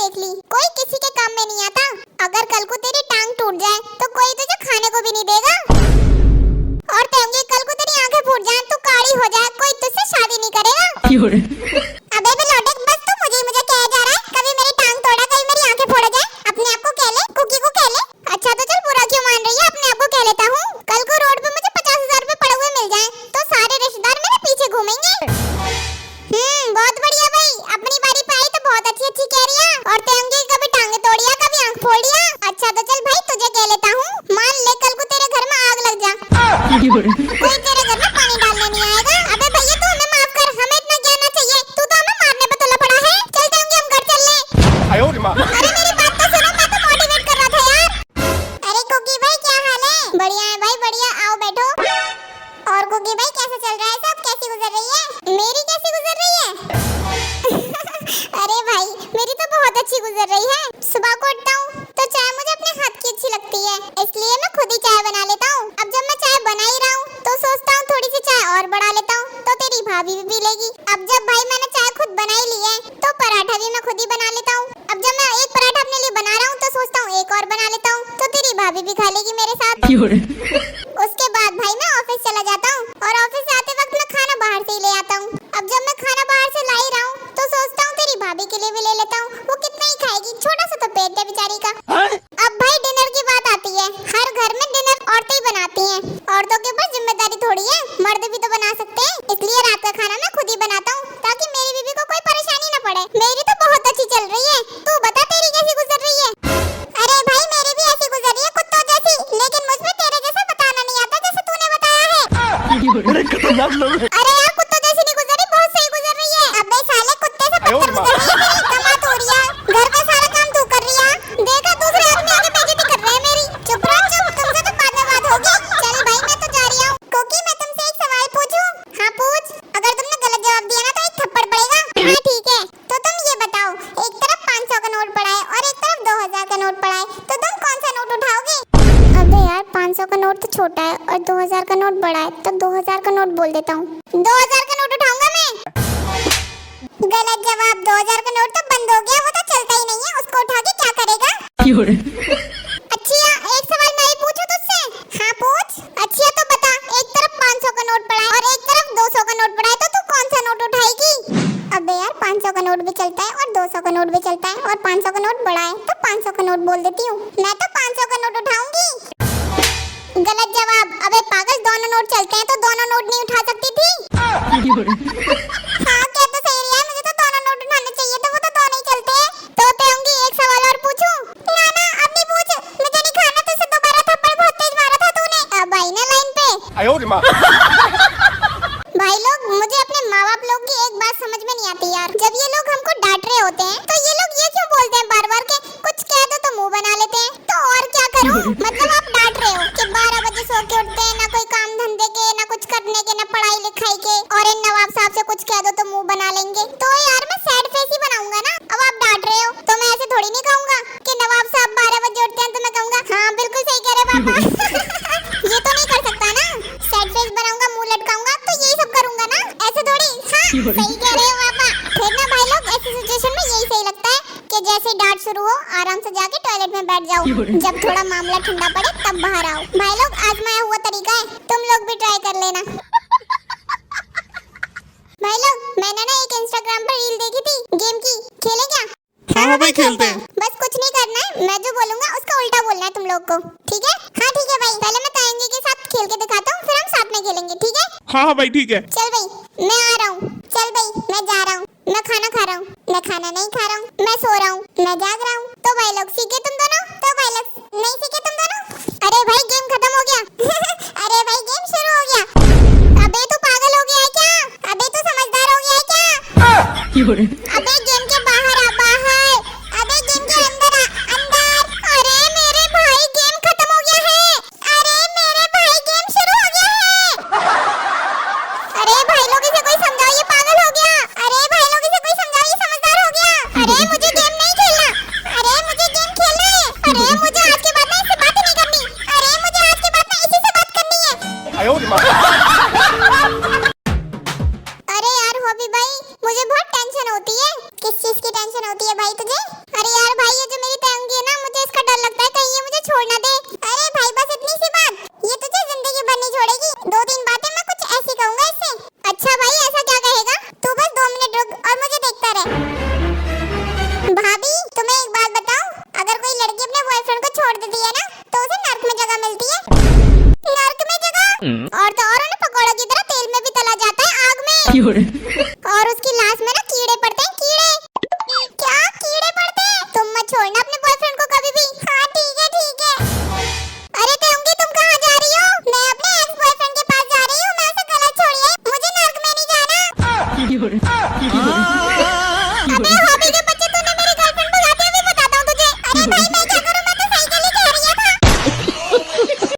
देख ली, कोई किसी के काम में नहीं आता। अगर कल को तेरी टांग टूट जाए तो कोई तुझे खाने को भी नहीं देगा। और तेंगे कल को तेरी आंखें फूट जाए तो काली हो जाए, कोई तुझसे शादी नहीं करेगा। अबे बेलौटे, बस तू मुझे कह जा रहा है, कभी मेरी टांग तोड़ा, कभी मेरी आंखें फोड़ा जाए, अपने आप को कह ले, कुकी को कह ले। अच्छा तो चल, बुरा क्यों मान रही है, अपने आप को कह लेता हूँ। कल को रोड पे मुझे 50,000 रुपए पड़े हुए मिल जाए तो सारे रिश्तेदार मेरे पीछे घूमेंगे। बहुत बढ़िया भाई, अपनी बारी पे आई तो बहुत अच्छी कह रही है। और तेंगे कभी टांगे तोड़िया, कभी आंख फोड़िया। अच्छा तो चल भाई, तुझे कह लेता हूँ, मान ले कल को तेरे घर में आग लग जा, कोई तेरे घर में पानी डालने नहीं आएगा। अबे भैया तू हमें माफ कर, हमें इतना ज्ञान ना चाहिए, तू तो हमें मारने पे तुला पड़ा है। चल तेंगे हम घर चल ले। अरे मेरी बात तो सुनो, मैं तो मोटिवेट कर रहा था यार। अरे कुकी भाई क्या हाल है? बढ़िया है भाई बढ़िया, आओ बैठो। और कुकी भाई कैसा चल रहा है सब, कैसी गुजर रही है? मेरी कैसी गुजर रही है? अरे भाई मेरी तो बहुत अच्छी गुजर रही है। सुबह को उठता हूँ तो चाय मुझे अपने हाथ की अच्छी लगती है, इसलिए मैं खुद ही चाय बना लेता हूँ। अब जब मैं चाय बना ही रहा हूँ तो सोचता हूँ थोड़ी सी चाय और बढ़ा लेता हूँ तो तेरी भाभी भी पी लेगी। अब जब भाई मैंने चाय खुद बना ही ली है तो पराठा भी मैं खुद ही बना लेता हूँ। अब जब मैं एक पराठा अपने लिए बना रहा हूँ तो सोचता हूँ एक और बना लेता हूँ तो तेरी भाभी भी खा लेगी मेरे साथ। उसके बाद भाई मैं ऑफिस चला जाता हूँ और ऑफिस से आते वक्त मैं खाना बाहर से ही ले आता हूँ। अब जब मैं खाना बाहर से ला ही रहा हूँ तो सोचता हूँ तेरी भाभी के लिए भी ले लेता हूँ, वो कितना ही खाएगी, छोटा सा तो पेट है बेचारी का। अब भाई डिनर की बात आती है, हर घर में डिनर औरतें ही बनाती हैं, औरतों के ऊपर जिम्मेदारी थोड़ी है, मर्द भी तो बना सकते हैं। इसलिए रात का खाना मैं खुद ही बनाता हूँ ताकि मेरी बीवी को कोई परेशानी न पड़े। मेरी तो बहुत अच्छी चल रही है, तू बता तेरी कैसी गुजर रही है? अरे भाई मेरी भी ऐसी गुजर रही है, कुत्तों जैसी, लेकिन मुझमें तेरे जैसा बताना नहीं आता जैसे तूने बताया है। अरे खतरनाक लोग हैं। अरे यार कुत्तों जैसी नहीं गुजर रही, बहुत सही गुजर रही है। अबे साले कुत्ते से पत्थर गुजर रही है, कमात हो रही है, घर का सारा काम तू कर रही है, देखा दूसरे आदमी आगे बेइज्जती कर रहे हैं मेरी। चुप रहो चुप, तुमसे तो बाद में बात होगी। चल भाई मैं तो जा रही हूँ। कोकी मैं तुमसे एक सवाल पूछूं? हाँ पूछ, अगर तुमने गलत जवाब दिया ना तो एक थप्पड़ पड़ेगा। हाँ ठीक है, तो तुम ये बताओ, एक तरफ 500 का नोट पड़ा है और एक तरफ 2000 का नोट पड़ा है, तो तुम कौन सा नोट उठाओगे? अबे यार 500 का नोट तो छोटा है और 2000 का नोट बड़ा है, तो 2000 का नोट बोल देता हूँ। 2000 का नोट उठाऊंगा मैं। गलत जवाब, 2000 का नोट तो बंद हो गया, वो तो चलता ही नहीं है, उसको उठा के क्या करेगा? अच्छिया एक सवाल मैं ही पूछूं तुझसे? हाँ पूछ। अच्छिया तो बता, एक तरफ 500 का नोट पड़ा है और एक तरफ 200 का नोट पड़ा है, तो तू कौन सा नोट उठाएगी? अबे यार 500 का नोट भी चलता है और 200 का नोट भी चलता है और 500 का नोट बड़ा है तो 500 का नोट बोल देती हूँ। मैं तो 500 का नोट उठाऊंगी। गलत जवाब। अबे पागल, दोनों नोट चलते हैं तो दोनों नोट नहीं उठा सकती थी? हाँ क्या तो सही रहा है, मुझे तो दोनों नोट उठाने चाहिए थे, वो तो दोनों ही चलते हैं। तो होंगी एक सवाल और पूछूं? ना ना अब नहीं पूछ, मुझे नहीं खाना, तुझसे दोबारा थप्पड़ बहुत तेज मारा था तूने। अब आई ना लाइन पे। भाई लोग, मुझे अपने माँ बाप लोग की एक बात समझ में नहीं आती यार। जब ये लोग हमको डांट रहे होते हैं तो ये लोग ये क्यों बोलते हैं बार बार के कुछ कह दो तो मुंह बना लेते हैं। तो और क्या करूं? मतलब आप डांट रहे हो कि 12 बजे सो के उठते हैं, ना कोई काम धंधे के, ना कुछ करने के, ना पढ़ाई लिखाई के, और इन नवाब साहब से कुछ कह दो तो मुंह बना लेंगे। तो यार मैं सैड फेस ही बनाऊंगा ना। अब आप डांट रहे हो तो मैं ऐसे थोड़ी नहीं कहूंगा कि नवाब साहब 12 बजे उठते हैं तो मैं कहूंगा हाँ बिल्कुल सही कह रहे पापा। ये तो नहीं कर सकता ना, सैड फेस बनाऊंगा, मुंह लटकाऊंगा, तो यही सब करूंगा ना, ऐसे थोड़ी। हाँ सही कह रहे हो पापा। फिर ना भाई लोग ऐसी सिचुएशन में यही सही लगता है कि जैसे डांट शुरू हो आराम से जाके टॉयलेट में बैठ जाओ, जब थोड़ा मामला ठंडा पड़े तब बाहर आओ। भाई लोग आजमाया हुआ तरीका है, तुम लोग भी ट्राई कर लेना। भाई लोग मैंने ना एक इंस्टाग्राम पर रील देखी थी गेम की, खेले क्या? हाँ भाई खेलते हैं। बस कुछ नहीं करना है, मैं जो बोलूंगा उसका उल्टा बोलना है तुम लोग को, ठीक है? हाँ ठीक है भाई, पहले मैं ताएंगे के साथ खेल के दिखाता हूँ, फिर हम साथ में खेलेंगे, ठीक है? हाँ भाई ठीक है। चल भाई मैं आ रहा हूँ, चल भाई मैं जा रहा हूँ, मैं खाना खा रहा हूँ, मैं खाना नहीं खा रहा हूँ, मैं सो रहा हूँ, मैं जाग रहा हूँ। तो भाई लोग सीखे तुम दोनों? तो भाई लोग नहीं सीखे तुम दोनों? अरे भाई गेम खत्म हो गया। अरे भाई गेम शुरू हो गया। अबे तू पागल हो गया है क्या? अबे तू समझदार हो गया है क्या? अबे गेम के बाहर आ, बाहर। अबे गेम के अंदर आ, अंदर। अरे मेरे भाई गेम खत्म हो गया है। अरे मेरे भाई गेम शुरू हो गया है। अरे भाई लोग इसे कोई समझाओ, ये पागल हो गया। अरे भाई लोग इसे कोई समझाओ, ये समझदार हो गया। अरे मुझे गेम नहीं खेलना, अरे मुझे गेम खेलना है। अरे मुझे आज के बाद ना इससे बात नहीं करनी। अरे मुझे आज के बाद ना इसी से बात करनी है। अरे यार हॉबी भाई, मुझे बहुत टेंशन होती है। किस चीज की टेंशन होती है भाई तुझे? अरे यार भाई, ये जो मेरी तंगी है ना, मुझे इसका डर लगता है कहीं ये मुझे छोड़ ना दे। अरे भाई बस इतनी सी बात, ये तुझे जिंदगी भर नहीं छोड़ेगी। 2-3 बातें मैं कुछ ऐसी कहूंगा इससे। अच्छा भाई, ऐसा क्या कहेगा? तू बस 2 मिनट रुक और मुझे देखता रह। भाभी तुम्हें एक बात बताऊं, अगर कोई लड़की अपने बॉयफ्रेंड को छोड़ देती है ना, तो उसे नर्क में जगह मिलती है। नर्क में जगह? और तो और उन्हें पकौड़ों की तरह तेल में भी तला जाता है, आग में। और उसकी लाश में ना कीड़े पड़ते